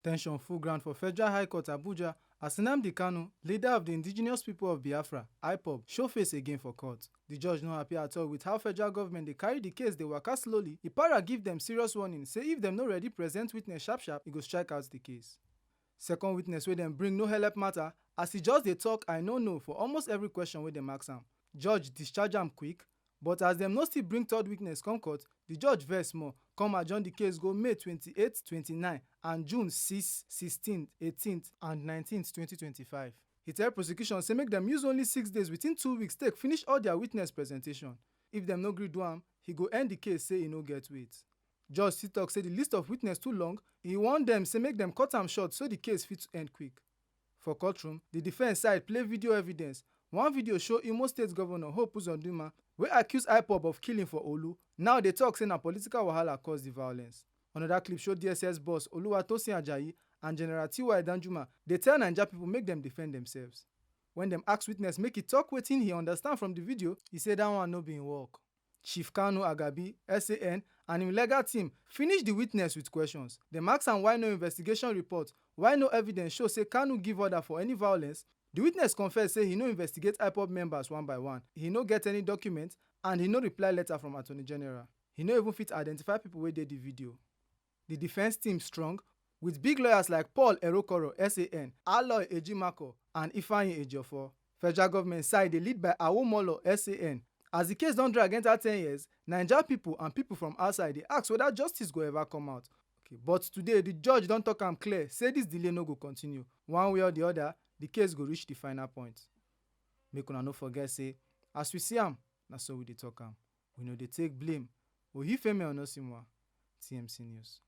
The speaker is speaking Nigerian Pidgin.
Tension full ground for Federal High Court Abuja as NNAMDI Kanu, leader of the indigenous people of Biafra, IPOB, show face again for court. The judge no happy at all with how federal government dey carry the case dey waka slowly. Ipara give them serious warning, say if them no ready present witness sharp sharp, e go strike out the case. Second witness wey dem bring no helep matter as e just dey talk I no know for almost every question wey dem ask am. Judge discharge am quick, but as dem no still bring third witness come court, the judge vex small, come adjourn the case go May 28, 29 and June 6, 16, 18 and 19, 2025. He tell prosecution say make dem use only 6 days within 2 weeks take finish all their witness presentation. If dem no gree do am, he go end the case say e no get weight. Judge still talk say the list of witness too long, he warn dem say make dem cut am short so the case fit end quick. For courtroom, the defense side play video evidence. One video show Imo State Governor Hope Uzodinma wey accuse IPOB of killing for Olu. Now they talk say na political wahala cause the violence. Another clip show DSS boss Oluwatosin Ajayi and General T.Y. Danjuma dey tell Naija people make dem defend themselves. When dem ask witness make e talk wetin he understand from the video, he say that one no be im work. Chief Kanu Agabi, SAN, and im legal team finish the witness with questions. Dem ask am why no investigation report, why no evidence show say Kanu give order for any violence. The witness confess say he no investigate IPOB members one by one, he no get any document, and he no reply letter from Attorney General. He no even fit identify people wey dey the video. The defense team strong, with big lawyers like Paul Erokoro, SAN, Aloy Ejimako, and Ifeanyi Ejiofor. Federal government side dey lead by Awomolo, SAN. As the case don drag enter 10 years, Naija people and people from outside dey ask whether justice go ever come out. But today, the judge don talk am clear, say this delay no go continue. One way or the other, the case go reach the final point. Make una no forget say, as we see am, na so we dey talk am. We no dey take blame. Oyifemi Onosimwa, TMC News.